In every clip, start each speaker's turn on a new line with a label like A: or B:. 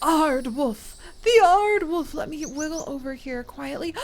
A: Aardwolf. The Aardwolf. Let me wiggle over here quietly.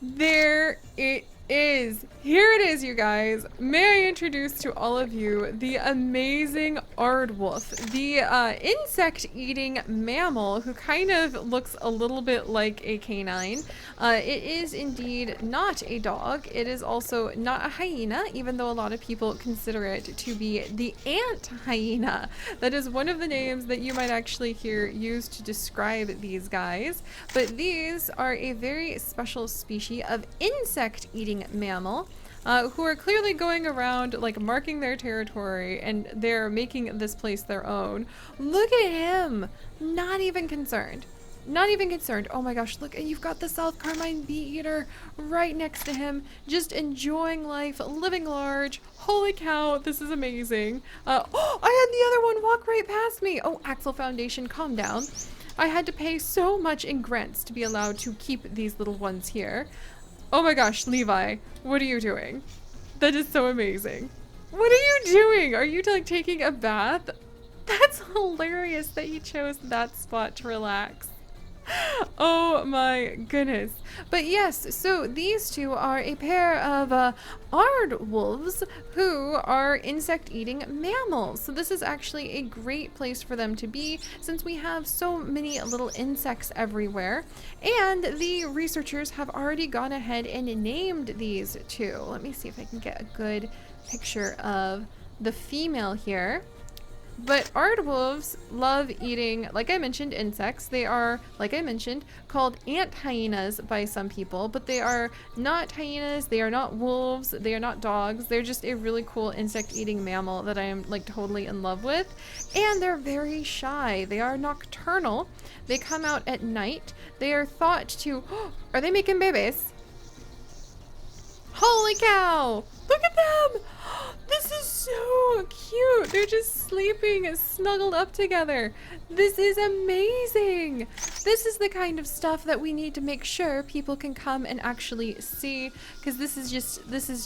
A: There it is. Here it is, you guys. May I introduce to all of you the amazing Aardwolf, the insect-eating mammal who kind of looks a little bit like a canine. It is indeed not a dog. It is also not a hyena, even though a lot of people consider it to be the ant hyena. That is one of the names that you might actually hear used to describe these guys. But these are a very special species of insect-eating mammal. Who are clearly going around like marking their territory, and they're making this place their own. Look at him, not even concerned. Not even concerned. Oh my gosh, look, you've got the South Carmine bee eater right next to him, just enjoying life, living large. Holy cow, this is amazing. Oh, I had the other one walk right past me. Oh, Axel Foundation, calm down. I had to pay so much in grants to be allowed to keep these little ones here. Oh my gosh, Levi, what are you doing? That is so amazing. What are you doing? Are you like taking a bath? That's hilarious that you chose that spot to relax. Oh my goodness. But yes, so these two are a pair of aardwolves who are insect-eating mammals. So this is actually a great place for them to be since we have so many little insects everywhere. And the researchers have already gone ahead and named these two. Let me see if I can get a good picture of the female here. But aardwolves love eating, like I mentioned, insects. They are, like I mentioned, called ant hyenas by some people, but they are not hyenas, they are not wolves, they are not dogs. They're just a really cool insect-eating mammal that I am like totally in love with. And they're very shy. They are nocturnal. They come out at night. They are thought to, are they making babies? Holy cow! Look at them! This is so cute. They're just sleeping snuggled up together. This is amazing. This is the kind of stuff that we need to make sure people can come and actually see, because this is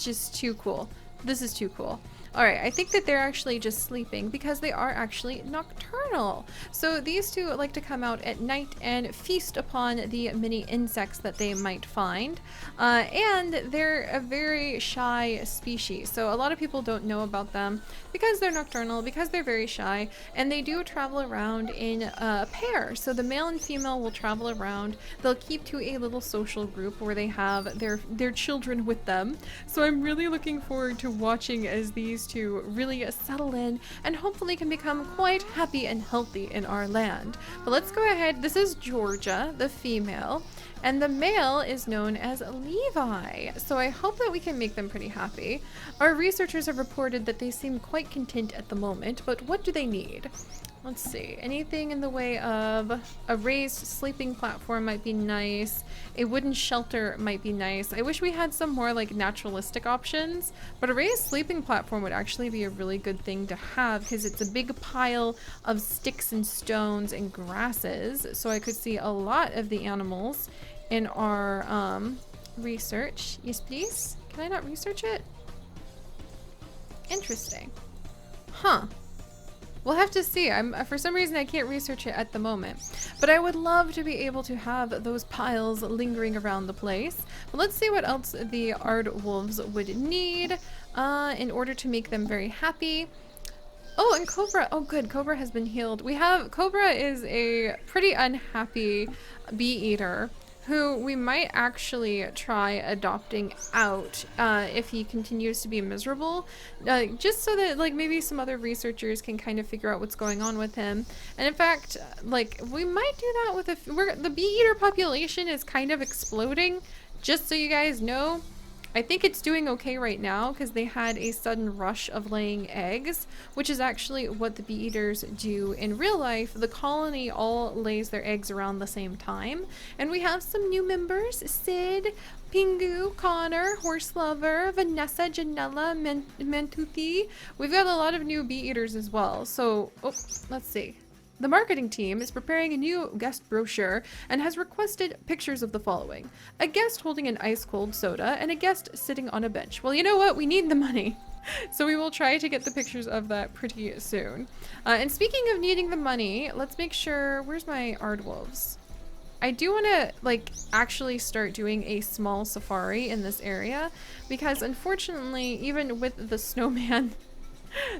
A: just too cool. This is too cool. All right, I think that they're actually just sleeping because they are actually nocturnal. So these two like to come out at night and feast upon the many insects that they might find. And they're a very shy species. So a lot of people don't know about them because they're nocturnal, because they're very shy, and they do travel around in a pair. So the male and female will travel around. They'll keep to a little social group where they have their children with them. So I'm really looking forward to watching as these two really settle in and hopefully can become quite happy and healthy in our land. But let's go ahead. This is Georgia, the female, and the male is known as Levi. So I hope that we can make them pretty happy. Our researchers have reported that they seem quite content at the moment, but what do they need? Let's see, anything in the way of a raised sleeping platform might be nice. A wooden shelter might be nice. I wish we had some more like naturalistic options, but a raised sleeping platform would actually be a really good thing to have because it's a big pile of sticks and stones and grasses. So I could see a lot of the animals in our research. Yes, please. Can I not research it? Interesting. Huh. We'll have to see. For some reason I can't research it at the moment, but I would love to be able to have those piles lingering around the place. But let's see what else the Aardwolves would need in order to make them very happy. Oh, and Cobra. Oh, good. Cobra has been healed. Cobra is a pretty unhappy bee eater who we might actually try adopting out if he continues to be miserable, just so that like maybe some other researchers can kind of figure out what's going on with him. And in fact, like we might do that with the bee eater population is kind of exploding, just so you guys know. I think it's doing okay right now because they had a sudden rush of laying eggs, which is actually what the bee eaters do in real life. The colony all lays their eggs around the same time. And we have some new members: Sid, Pingu, Connor, Horse Lover, Vanessa, Janella, Mentuthi. We've got a lot of new bee eaters as well. So, oh, let's see. The marketing team is preparing a new guest brochure and has requested pictures of the following: a guest holding an ice-cold soda and a guest sitting on a bench. Well, you know what? We need the money. So we will try to get the pictures of that pretty soon. And speaking of needing the money, let's make sure... Where's my Aardwolves? I do want to, like, actually start doing a small safari in this area because, unfortunately, even with the snowman...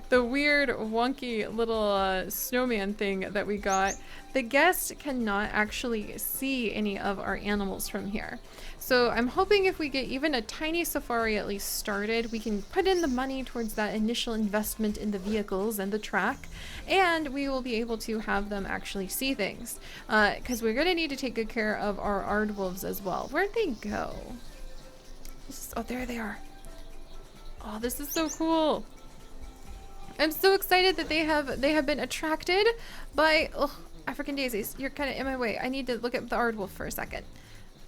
A: the weird, wonky little snowman thing that we got, the guest cannot actually see any of our animals from here. So I'm hoping if we get even a tiny safari at least started, we can put in the money towards that initial investment in the vehicles and the track, and we will be able to have them actually see things. Because we're going to need to take good care of our Aardwolves as well. Where'd they go? Oh, there they are. Oh, this is so cool. I'm so excited that they have been attracted by African daisies. You're kind of in my way. I need to look at the Aardwolf for a second.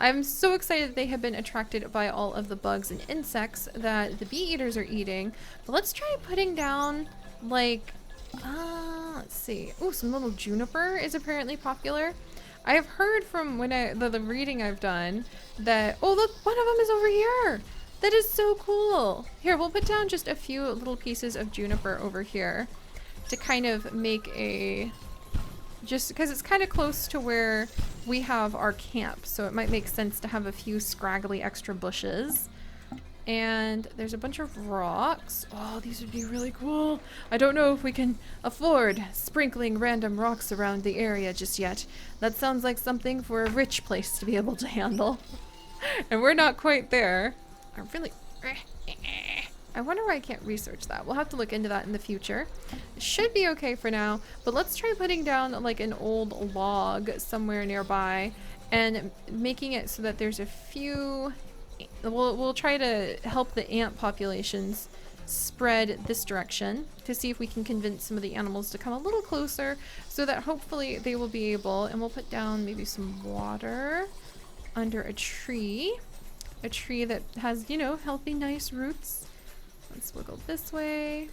A: I'm so excited that they have been attracted by all of the bugs and insects that the bee eaters are eating. But let's try putting down like let's see. Oh, some little juniper is apparently popular. I have heard from when the reading I've done that look, one of them is over here. That is so cool. Here, we'll put down just a few little pieces of juniper over here to kind of make a... just because it's kind of close to where we have our camp, so it might make sense to have a few scraggly extra bushes. And there's a bunch of rocks. Oh, these would be really cool. I don't know if we can afford sprinkling random rocks around the area just yet. That sounds like something for a rich place to be able to handle. And we're not quite there. I wonder why I can't research that. We'll have to look into that in the future. It should be okay for now, but let's try putting down like an old log somewhere nearby and making it so that there's a few... We'll try to help the ant populations spread this direction to see if we can convince some of the animals to come a little closer so that hopefully they will be able... And we'll put down maybe some water under a tree. A tree that has, you know, healthy, nice roots. Let's wiggle this way.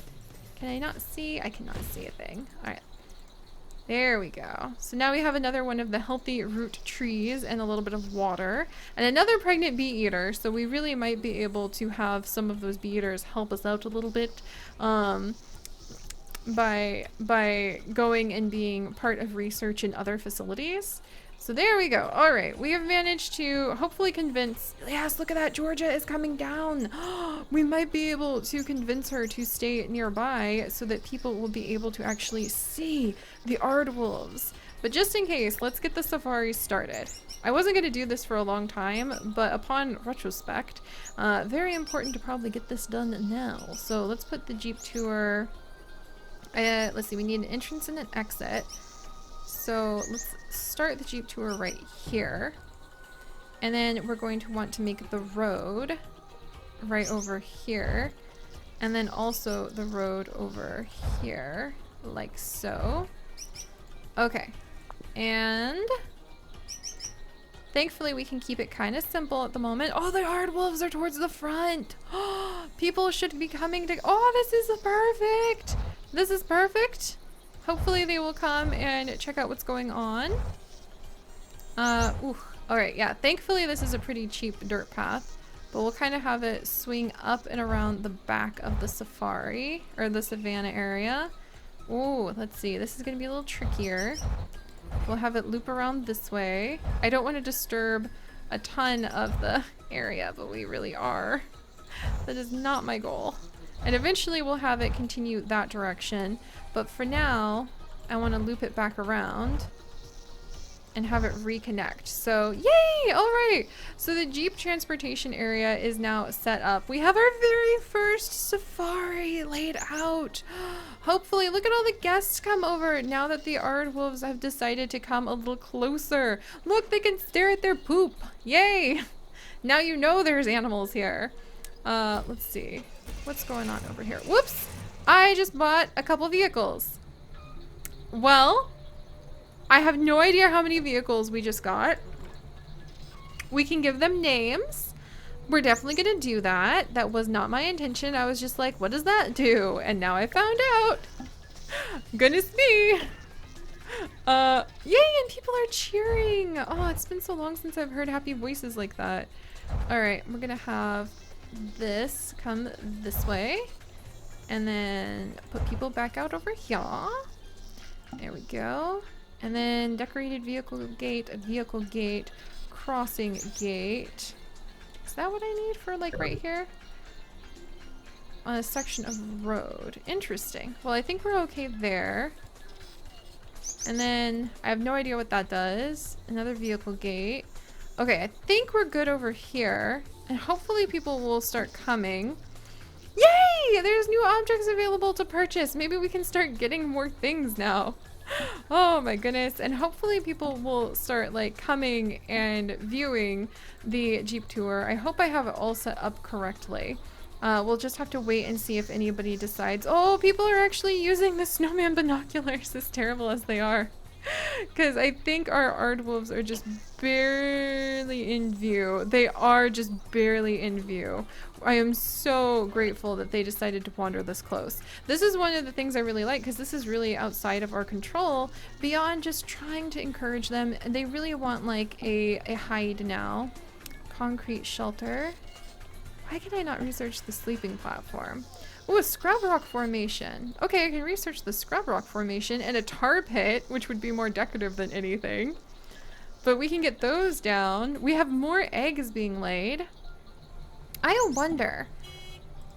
A: Can I not see? I cannot see a thing. All right. There we go. So now we have another one of the healthy root trees and a little bit of water. And another pregnant bee eater. So we really might be able to have some of those bee eaters help us out a little bit. By going and being part of research in other facilities. So there we go. All right, we have managed to hopefully convince... Yes, look at that. Georgia is coming down. We might be able to convince her to stay nearby so that people will be able to actually see the Aardwolves. But just in case, let's get the safari started. I wasn't going to do this for a long time, but upon retrospect, very important to probably get this done now. So let's put the Jeep tour... let's see, we need an entrance and an exit. So let's start the Jeep tour right here. And then we're going to want to make the road right over here. And then also the road over here, like so. Okay. And thankfully we can keep it kind of simple at the moment. Oh, the Aardwolves are towards the front. People should be coming to... Oh, this is perfect. This is perfect. Hopefully they will come and check out what's going on. Alright, yeah. Thankfully this is a pretty cheap dirt path. But we'll kind of have it swing up and around the back of the safari. Or the savannah area. Ooh, let's see. This is going to be a little trickier. We'll have it loop around this way. I don't want to disturb a ton of the area, but we really are. That is not my goal. And eventually we'll have it continue that direction. But for now, I want to loop it back around and have it reconnect. So, yay! All right. So the Jeep transportation area is now set up. We have our very first safari laid out. Hopefully, look at all the guests come over now that the Aardwolves have decided to come a little closer. Look, they can stare at their poop. Yay! Now you know there's animals here. Let's see. What's going on over here? Whoops! I just bought a couple vehicles. Well, I have no idea how many vehicles we just got. We can give them names. We're definitely gonna do that. That was not my intention. I was just like, what does that do? And now I found out. Goodness me. Yay, and people are cheering. Oh, it's been so long since I've heard happy voices like that. All right, we're gonna have this come this way and then put people back out over here. There we go. And then decorated vehicle gate, a vehicle gate, crossing gate. Is that what I need for like right here? On a section of road. Interesting. Well, I think we're okay there. And then I have no idea what that does. Another vehicle gate. Okay, I think we're good over here. And hopefully people will start coming. Yay! There's new objects available to purchase. Maybe we can start getting more things now. Oh my goodness. And hopefully people will start like coming and viewing the Jeep tour. I hope I have it all set up correctly. We'll just have to wait and see if anybody decides, oh, people are actually using the snowman binoculars, as terrible as they are. Because I think our Aardwolves are just barely in view. They are just barely in view. I am so grateful that they decided to wander this close. This is one of the things I really like because this is really outside of our control beyond just trying to encourage them. They really want like a hide now. Concrete shelter. Why can I not research the sleeping platform? Oh, a scrub rock formation. Okay, I can research the scrub rock formation and a tar pit, which would be more decorative than anything. But we can get those down. We have more eggs being laid. I wonder.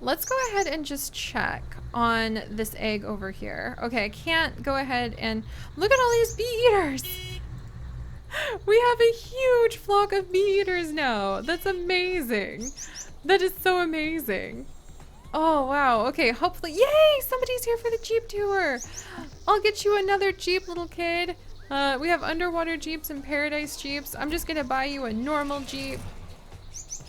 A: Let's go ahead and just check on this egg over here. Okay, I can't go ahead and look at all these bee eaters. We have a huge flock of bee eaters now. That's amazing. That is so amazing. Oh, wow. Okay, hopefully. Yay! Somebody's here for the Jeep tour. I'll get you another Jeep, little kid. We have underwater Jeeps and paradise Jeeps. I'm just going to buy you a normal Jeep.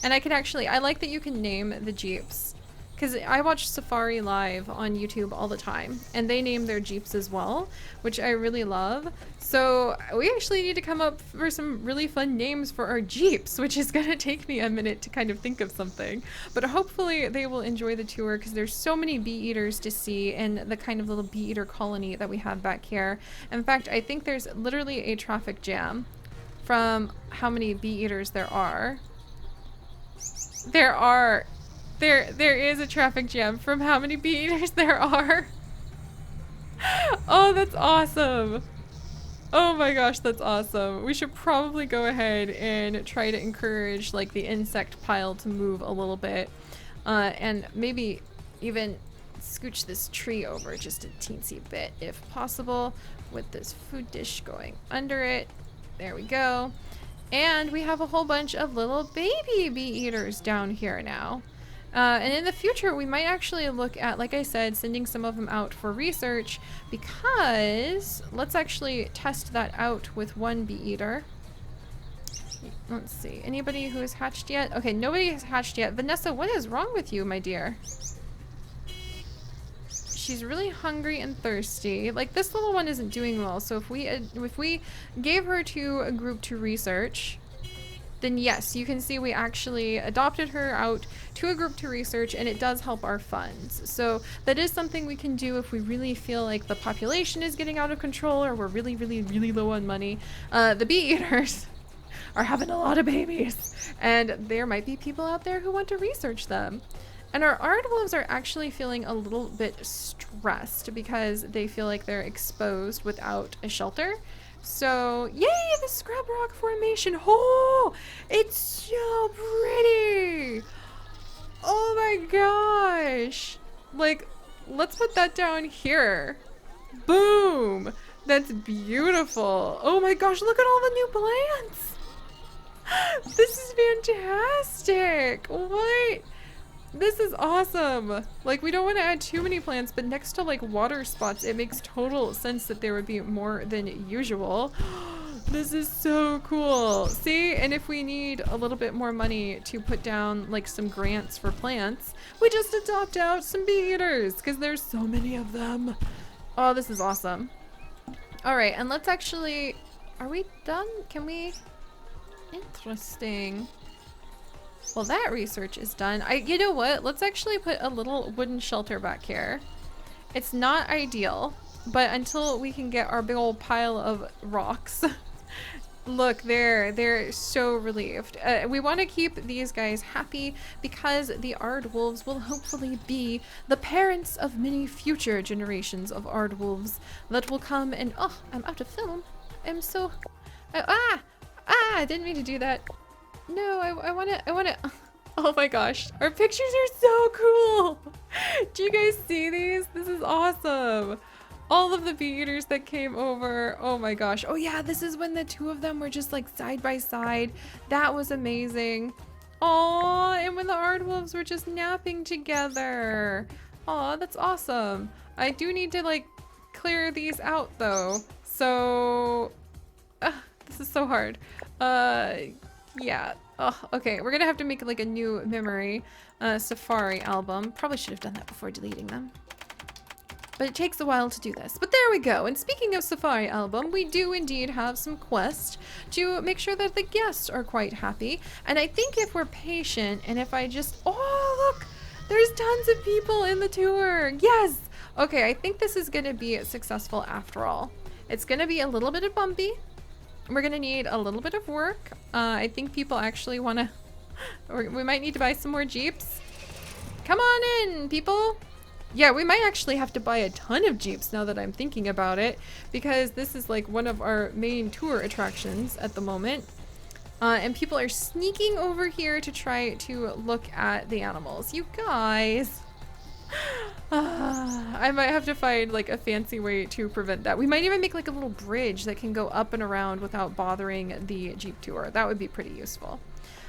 A: And I can actually, I like that you can name the Jeeps. Because I watch Safari Live on YouTube all the time. And they name their Jeeps as well, which I really love. So we actually need to come up for some really fun names for our Jeeps, which is going to take me a minute to kind of think of something. But hopefully they will enjoy the tour because there's so many bee eaters to see and the kind of little bee eater colony that we have back here. In fact, I think there's literally a traffic jam from how many bee eaters there are. There is a traffic jam from how many bee eaters there are. Oh, that's awesome. Oh my gosh, that's awesome. We should probably go ahead and try to encourage like the insect pile to move a little bit. And maybe even scooch this tree over just a teensy bit if possible with this food dish going under it. There we go. And we have a whole bunch of little baby bee eaters down here now. And in the future, we might actually look at, like I said, sending some of them out for research because let's actually test that out with one bee eater. Let's see. Anybody who has hatched yet? Okay, nobody has hatched yet. Vanessa, what is wrong with you, my dear? She's really hungry and thirsty. Like, this little one isn't doing well, so if we gave her to a group to research, then yes, you can see we actually adopted her out to a group to research, and it does help our funds. So that is something we can do if we really feel like the population is getting out of control or we're really, really, really low on money. The bee eaters are having a lot of babies, and there might be people out there who want to research them. And our Aardwolves are actually feeling a little bit stressed because they feel like they're exposed without a shelter. So, yay, the scrub rock formation. Oh, it's so pretty. Oh my gosh. Like, let's put that down here. Boom. That's beautiful. Oh my gosh, look at all the new plants. This is fantastic. What? This is awesome. Like, we don't want to add too many plants, but next to like water spots, it makes total sense that there would be more than usual. This is so cool. See, and if we need a little bit more money to put down like some grants for plants, we just adopt out some bee eaters because there's so many of them. Oh, this is awesome. All right, and let's actually, are we done? Can we? Interesting. Well, that research is done. You know what? Let's actually put a little wooden shelter back here. It's not ideal, but until we can get our big old pile of rocks, look, they're so relieved. We want to keep these guys happy because the Aardwolves will hopefully be the parents of many future generations of Aardwolves that will come and, oh, I'm out of film. I'm so, I didn't mean to do that. No, I wanna, oh my gosh, our pictures are so cool. Do you guys see these? This is awesome. All of the bee eaters that came over. Oh my gosh. Oh yeah, this is when the two of them were just like side by side. That was amazing. Oh, and when the Aardwolves were just napping together. Oh, that's awesome. I do need to like clear these out though. So, this is so hard. Yeah. Oh, okay. We're gonna have to make like a new memory safari album. Probably should have done that before deleting them. But it takes a while to do this. But there we go. And speaking of Safari album, we do indeed have some quests to make sure that the guests are quite happy. And I think if we're patient and if I just, oh, look, there's tons of people in the tour. Yes. Okay, I think this is going to be successful after all. It's going to be a little bit of bumpy. We're going to need a little bit of work. I think people actually want to, we might need to buy some more Jeeps. Come on in, people. Yeah, we might actually have to buy a ton of Jeeps now that I'm thinking about it, because this is like one of our main tour attractions at the moment. And people are sneaking over here to try to look at the animals. You guys. I might have to find like a fancy way to prevent that. We might even make like a little bridge that can go up and around without bothering the Jeep tour. That would be pretty useful.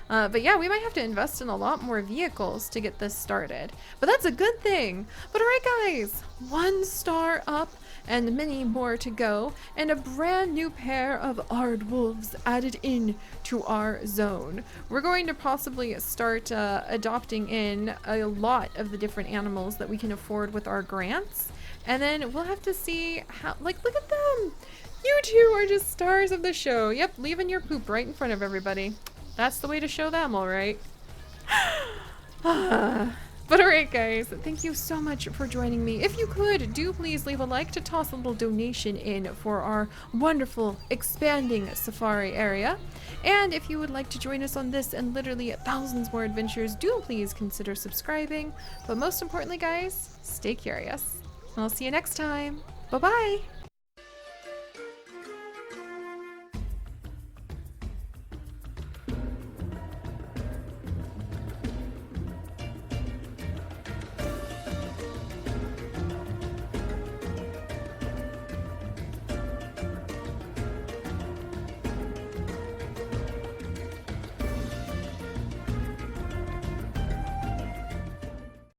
A: But yeah, we might have to invest in a lot more vehicles to get this started. But that's a good thing. But alright guys, 1 star up and many more to go, and a brand new pair of Aardwolves added in to our zone. We're going to possibly start adopting in a lot of the different animals that we can afford with our grants. And then we'll have to see how, like, look at them. You two are just stars of the show. Yep, leaving your poop right in front of everybody. That's the way to show them, all right. But all right, guys, thank you so much for joining me. If you could, do please leave a like to toss a little donation in for our wonderful expanding safari area. And if you would like to join us on this and literally thousands more adventures, do please consider subscribing. But most importantly, guys, stay curious. And I'll see you next time. Bye-bye.